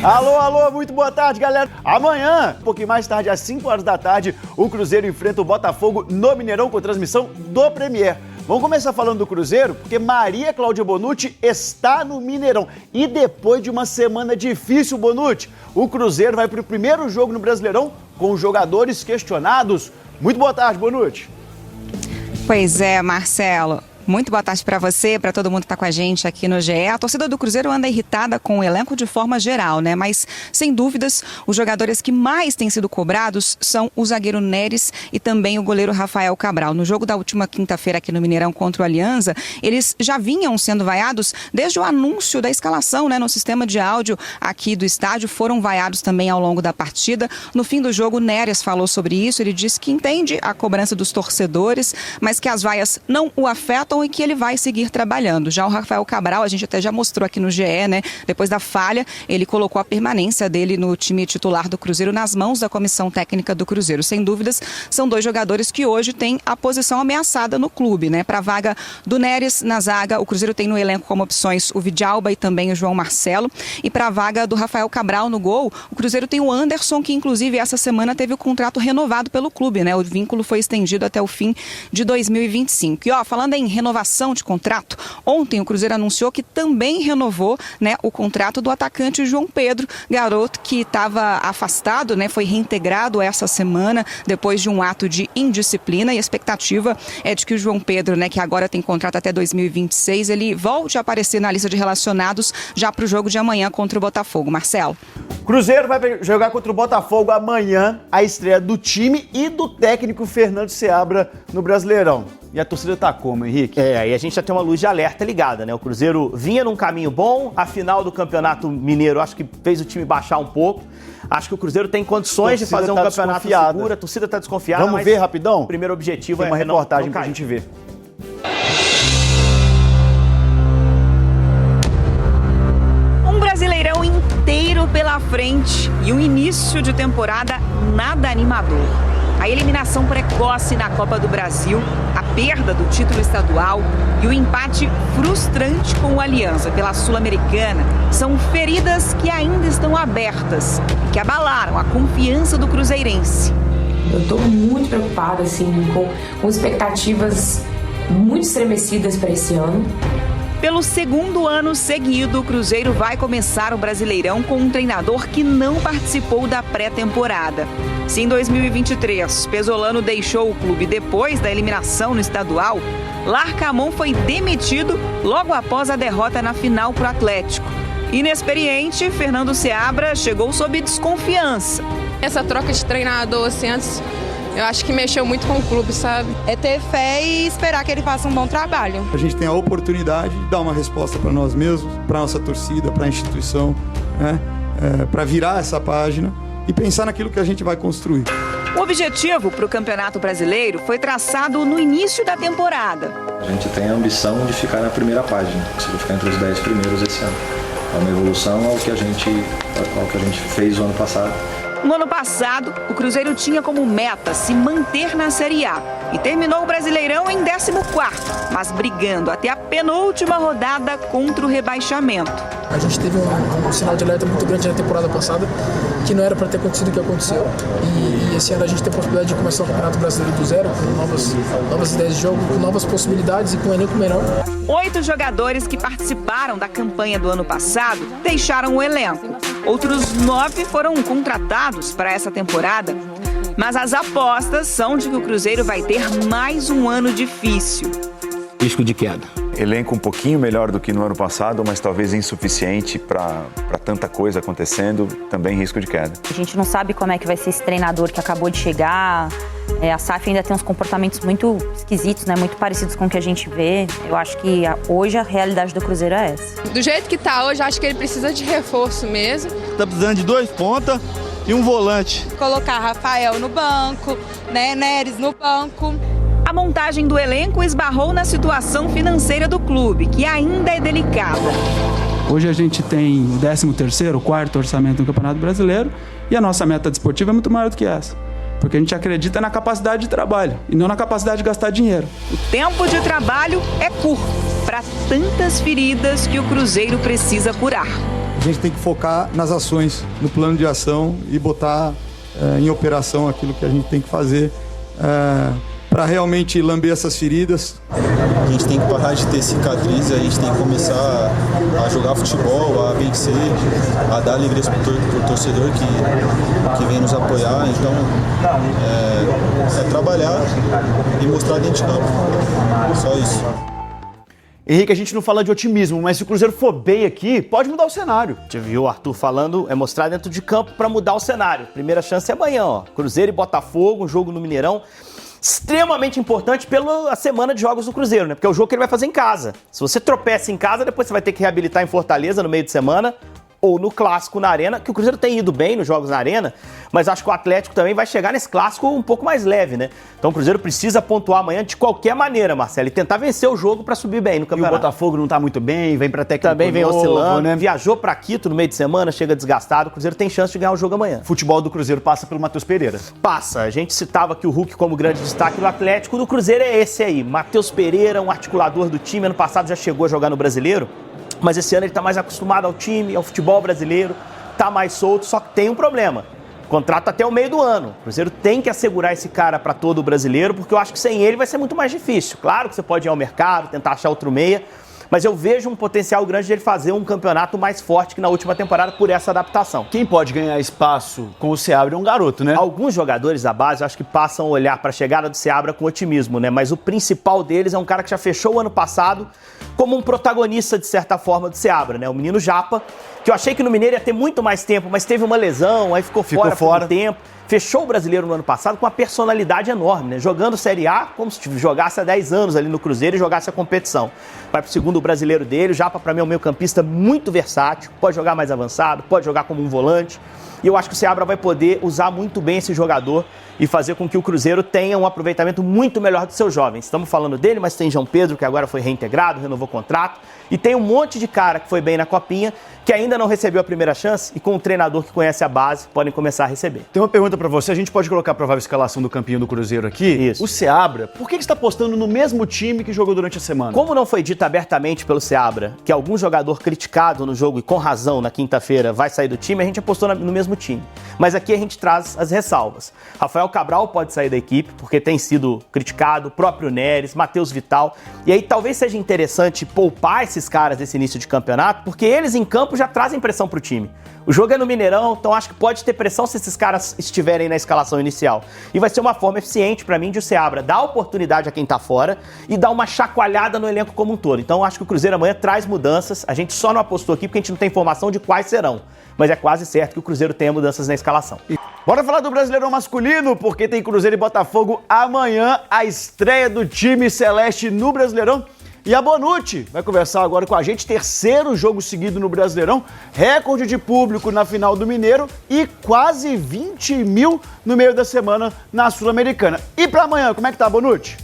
Alô, alô, muito boa tarde, galera. Amanhã, um pouquinho mais tarde, às 5 horas da tarde, o Cruzeiro enfrenta o Botafogo no Mineirão com transmissão do Premier. Vamos começar falando do Cruzeiro, porque Maria Cláudia Bonucci está no Mineirão. E depois de uma semana difícil, Bonucci, o Cruzeiro vai para o primeiro jogo no Brasileirão com os jogadores questionados. Muito boa tarde, Bonucci. Pois é, Marcelo. Muito boa tarde para você, para todo mundo que está com a gente aqui no GE. A torcida do Cruzeiro anda irritada com o elenco de forma geral, né? Mas, sem dúvidas, os jogadores que mais têm sido cobrados são o zagueiro Neres e também o goleiro Rafael Cabral. No jogo da última quinta-feira aqui no Mineirão contra o Alianza, eles já vinham sendo vaiados desde o anúncio da escalação, né? No sistema de áudio aqui do estádio, foram vaiados também ao longo da partida. No fim do jogo, Neres falou sobre isso. Ele disse que entende a cobrança dos torcedores, mas que as vaias não o afetam e que ele vai seguir trabalhando. Já o Rafael Cabral, a gente até já mostrou aqui no GE, né? Depois da falha, ele colocou a permanência dele no time titular do Cruzeiro nas mãos da comissão técnica do Cruzeiro. Sem dúvidas, são dois jogadores que hoje têm a posição ameaçada no clube, né? Para a vaga do Neres na zaga, o Cruzeiro tem no elenco como opções o Vidalba e também o João Marcelo. E para a vaga do Rafael Cabral no gol, o Cruzeiro tem o Anderson, que inclusive essa semana teve o contrato renovado pelo clube, né? O vínculo foi estendido até o fim de 2025. E falando em renovação de contrato, ontem o Cruzeiro anunciou que também renovou, né, o contrato do atacante João Pedro, garoto que estava afastado, né, foi reintegrado essa semana depois de um ato de indisciplina, e a expectativa é de que o João Pedro, né, que agora tem contrato até 2026, ele volte a aparecer na lista de relacionados já para o jogo de amanhã contra o Botafogo. Marcelo. Cruzeiro vai jogar contra o Botafogo amanhã, a estreia do time e do técnico Fernando Seabra no Brasileirão. E a torcida tá como, Henrique? Aí a gente já tem uma luz de alerta ligada, né? O Cruzeiro vinha num caminho bom, a final do Campeonato Mineiro acho que fez o time baixar um pouco. Acho que o Cruzeiro tem condições de fazer um campeonato seguro, a torcida tá desconfiada. Vamos ver rapidão? O primeiro objetivo tem uma reportagem pra gente ver. Um Brasileirão inteiro pela frente e um início de temporada nada animador. A eliminação precoce na Copa do Brasil, a perda do título estadual e o empate frustrante com o Alianza pela Sul-Americana são feridas que ainda estão abertas e que abalaram a confiança do cruzeirense. Eu estou muito preocupada assim, com expectativas muito estremecidas para esse ano. Pelo segundo ano seguido, o Cruzeiro vai começar o Brasileirão com um treinador que não participou da pré-temporada. Se em 2023, Pesolano deixou o clube depois da eliminação no estadual, Larcamón foi demitido logo após a derrota na final para o Atlético. Inexperiente, Fernando Seabra chegou sob desconfiança. Essa troca de treinador, assim, antes, eu acho que mexeu muito com o clube, sabe? É ter fé e esperar que ele faça um bom trabalho. A gente tem a oportunidade de dar uma resposta para nós mesmos, para a nossa torcida, para a instituição, né? Para virar essa página e pensar naquilo que a gente vai construir. O objetivo para o Campeonato Brasileiro foi traçado no início da temporada. A gente tem a ambição de ficar na primeira página, conseguir ficar entre os 10 primeiros esse ano. É uma evolução ao que a gente fez o ano passado. No ano passado, o Cruzeiro tinha como meta se manter na Série A e terminou o Brasileirão em 14º, mas brigando até a penúltima rodada contra o rebaixamento. A gente teve um sinal de alerta muito grande na temporada passada, que não era para ter acontecido o que aconteceu. E esse ano a gente tem a possibilidade de começar o Campeonato Brasileiro do zero, com novas ideias de jogo, com novas possibilidades e com um elenco melhor. 8 jogadores que participaram da campanha do ano passado deixaram o elenco. Outros 9 foram contratados para essa temporada. Mas as apostas são de que o Cruzeiro vai ter mais um ano difícil. Risco de queda. Elenco um pouquinho melhor do que no ano passado, mas talvez insuficiente para tanta coisa acontecendo, também risco de queda. A gente não sabe como é que vai ser esse treinador que acabou de chegar. A SAF ainda tem uns comportamentos muito esquisitos, né? Muito parecidos com o que a gente vê. Eu acho que hoje a realidade do Cruzeiro é essa. Do jeito que tá hoje, acho que ele precisa de reforço mesmo. Tá precisando de 2 pontas e um volante. Colocar Rafael no banco, né? Neres no banco. A montagem do elenco esbarrou na situação financeira do clube, que ainda é delicada. Hoje a gente tem o 13º, o 4º orçamento no Campeonato Brasileiro e a nossa meta desportiva é muito maior do que essa. Porque a gente acredita na capacidade de trabalho e não na capacidade de gastar dinheiro. O tempo de trabalho é curto para tantas feridas que o Cruzeiro precisa curar. A gente tem que focar nas ações, no plano de ação e botar em operação aquilo que a gente tem que fazer para realmente lamber essas feridas. A gente tem que parar de ter cicatriz, a gente tem que começar a jogar futebol, a vencer, a dar alegria pro torcedor que vem nos apoiar. Então, é trabalhar e mostrar dentro de campo. Só isso. Henrique, a gente não fala de otimismo, mas se o Cruzeiro for bem aqui, pode mudar o cenário. Você viu o Arthur falando, é mostrar dentro de campo para mudar o cenário. Primeira chance é amanhã, ó. Cruzeiro e Botafogo, um jogo no Mineirão. Extremamente importante pela semana de jogos do Cruzeiro, né? Porque é o jogo que ele vai fazer em casa. Se você tropeça em casa, depois você vai ter que reabilitar em Fortaleza no meio de semana ou no Clássico na Arena, que o Cruzeiro tem ido bem nos jogos na Arena, mas acho que o Atlético também vai chegar nesse Clássico um pouco mais leve, né? Então o Cruzeiro precisa pontuar amanhã de qualquer maneira, Marcelo, e tentar vencer o jogo para subir bem no campeonato. E o Botafogo não tá muito bem, vem pra técnico também vem novo, oscilando, né? Viajou pra Quito no meio de semana, chega desgastado, o Cruzeiro tem chance de ganhar o jogo amanhã. Futebol do Cruzeiro passa pelo Matheus Pereira. Passa, a gente citava aqui o Hulk como grande destaque do Atlético, do Cruzeiro é esse aí, Matheus Pereira, um articulador do time, ano passado já chegou a jogar no Brasileiro, mas esse ano ele tá mais acostumado ao time, ao futebol brasileiro, tá mais solto, só que tem um problema. Contrato até o meio do ano. O Cruzeiro tem que assegurar esse cara para todo o brasileiro, porque eu acho que sem ele vai ser muito mais difícil. Claro que você pode ir ao mercado, tentar achar outro meia, mas eu vejo um potencial grande de ele fazer um campeonato mais forte que na última temporada por essa adaptação. Quem pode ganhar espaço com o Seabra é um garoto, né? Alguns jogadores da base, eu acho que passam a olhar para a chegada do Seabra com otimismo, né? Mas o principal deles é um cara que já fechou o ano passado como um protagonista, de certa forma, do Seabra, né? O menino Japa, que eu achei que no Mineiro ia ter muito mais tempo, mas teve uma lesão, aí ficou fora por um tempo. Fechou o Brasileiro no ano passado com uma personalidade enorme, né? Jogando Série A como se jogasse há 10 anos ali no Cruzeiro e jogasse a competição. Vai pro segundo Brasileiro dele, o Japa pra mim é um meio-campista muito versátil, pode jogar mais avançado, pode jogar como um volante. E eu acho que o Seabra vai poder usar muito bem esse jogador e fazer com que o Cruzeiro tenha um aproveitamento muito melhor dos seus jovens. Estamos falando dele, mas tem João Pedro, que agora foi reintegrado, renovou o contrato. E tem um monte de cara que foi bem na Copinha, que ainda não recebeu a primeira chance e com um treinador que conhece a base, podem começar a receber. Tem uma pergunta pra você, a gente pode colocar a provável escalação do campinho do Cruzeiro aqui? Isso. O Seabra, por que você está apostando no mesmo time que jogou durante a semana? Como não foi dito abertamente pelo Seabra que algum jogador criticado no jogo e com razão na quinta-feira vai sair do time, a gente apostou no mesmo time. Mas aqui a gente traz as ressalvas. Rafael Cabral pode sair da equipe, porque tem sido criticado, o próprio Neres, Matheus Vital. E aí talvez seja interessante poupar esses caras desse início de campeonato, porque eles em campo já trazem pressão pro time. O jogo é no Mineirão, então acho que pode ter pressão se esses caras estiverem na escalação inicial. E vai ser uma forma eficiente pra mim de o Seabra dar oportunidade a quem tá fora e dar uma chacoalhada no elenco como um todo. Então acho que o Cruzeiro amanhã traz mudanças. A gente só não apostou aqui porque a gente não tem informação de quais serão. Mas é quase certo que o Cruzeiro tenha mudanças na escalação. Bora falar do Brasileirão masculino, porque tem Cruzeiro e Botafogo amanhã, a estreia do time celeste no Brasileirão. E a Bonucci vai conversar agora com a gente, terceiro jogo seguido no Brasileirão, recorde de público na final do Mineiro e quase 20 mil no meio da semana na Sul-Americana. E pra amanhã, como é que tá, Bonucci?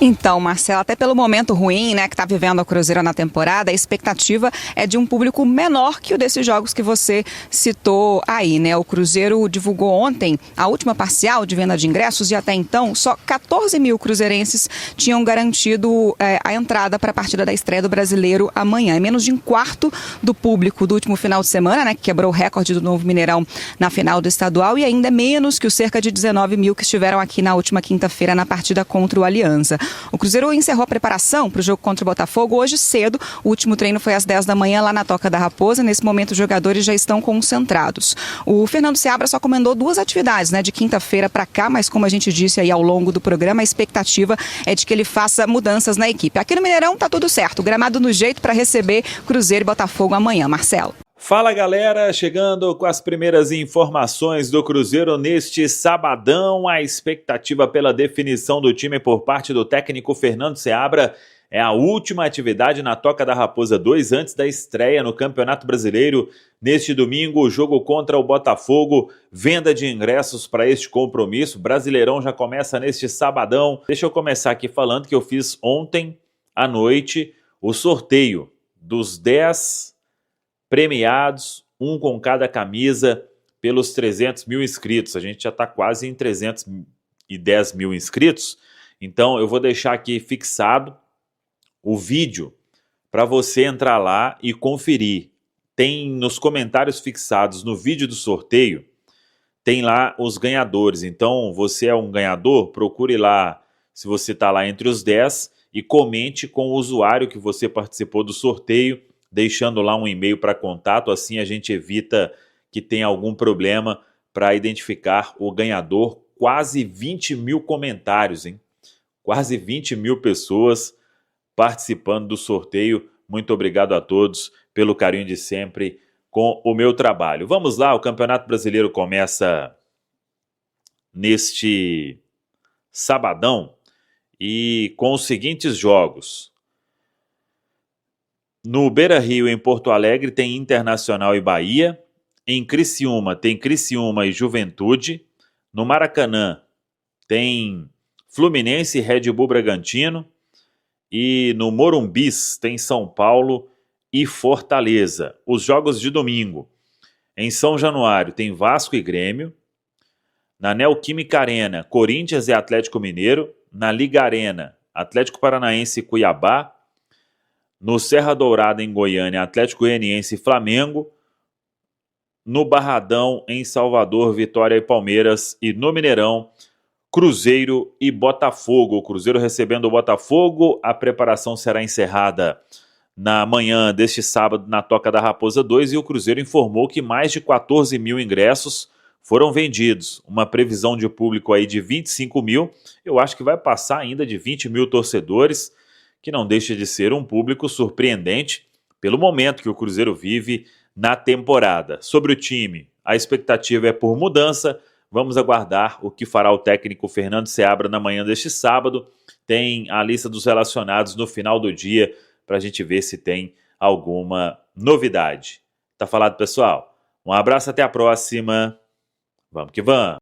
Então, Marcelo, até pelo momento ruim, né, que está vivendo o Cruzeiro na temporada, a expectativa é de um público menor que o desses jogos que você citou aí, né? O Cruzeiro divulgou ontem a última parcial de venda de ingressos e até então só 14 mil cruzeirenses tinham garantido a entrada para a partida da estreia do Brasileiro amanhã. É menos de um quarto do público do último final de semana, né, que quebrou o recorde do Novo Mineirão na final do estadual e ainda é menos que os cerca de 19 mil que estiveram aqui na última quinta-feira na partida contra o Alianza. O Cruzeiro encerrou a preparação para o jogo contra o Botafogo hoje cedo. O último treino foi às 10 da manhã lá na Toca da Raposa. Nesse momento, os jogadores já estão concentrados. O Fernando Seabra só comandou 2 atividades, né, de quinta-feira para cá, mas como a gente disse aí ao longo do programa, a expectativa é de que ele faça mudanças na equipe. Aqui no Mineirão tá tudo certo. O gramado no jeito para receber Cruzeiro e Botafogo amanhã. Marcelo. Fala, galera, chegando com as primeiras informações do Cruzeiro neste sabadão. A expectativa pela definição do time por parte do técnico Fernando Seabra é a última atividade na Toca da Raposa 2 antes da estreia no Campeonato Brasileiro. Neste domingo, o jogo contra o Botafogo, venda de ingressos para este compromisso. Brasileirão já começa neste sabadão. Deixa eu começar aqui falando que eu fiz ontem à noite o sorteio dos 10 premiados, um com cada camisa, pelos 300 mil inscritos. A gente já está quase em 310 mil inscritos. Então eu vou deixar aqui fixado o vídeo para você entrar lá e conferir. Tem nos comentários fixados no vídeo do sorteio, tem lá os ganhadores. Então, você é um ganhador, procure lá se você está lá entre os 10 e comente com o usuário que você participou do sorteio, deixando lá um e-mail para contato, assim a gente evita que tenha algum problema para identificar o ganhador. Quase 20 mil comentários, hein? Quase 20 mil pessoas participando do sorteio. Muito obrigado a todos pelo carinho de sempre com o meu trabalho. Vamos lá, o Campeonato Brasileiro começa neste sabadão e com os seguintes jogos. No Beira-Rio, em Porto Alegre, tem Internacional e Bahia. Em Criciúma, tem Criciúma e Juventude. No Maracanã, tem Fluminense e Red Bull Bragantino. E no Morumbis, tem São Paulo e Fortaleza. Os jogos de domingo. Em São Januário, tem Vasco e Grêmio. Na Neoquímica Arena, Corinthians e Atlético Mineiro. Na Liga Arena, Atlético Paranaense e Cuiabá. No Serra Dourada, em Goiânia, Atlético Goianiense e Flamengo. No Barradão, em Salvador, Vitória e Palmeiras. E no Mineirão, Cruzeiro e Botafogo. O Cruzeiro recebendo o Botafogo. A preparação será encerrada na manhã deste sábado na Toca da Raposa 2 e o Cruzeiro informou que mais de 14 mil ingressos foram vendidos. Uma previsão de público aí de 25 mil. Eu acho que vai passar ainda de 20 mil torcedores, que não deixa de ser um público surpreendente pelo momento que o Cruzeiro vive na temporada. Sobre o time, a expectativa é por mudança. Vamos aguardar o que fará o técnico Fernando Seabra na manhã deste sábado. Tem a lista dos relacionados no final do dia para a gente ver se tem alguma novidade. Tá falado, pessoal? Um abraço, até a próxima. Vamos que vamos!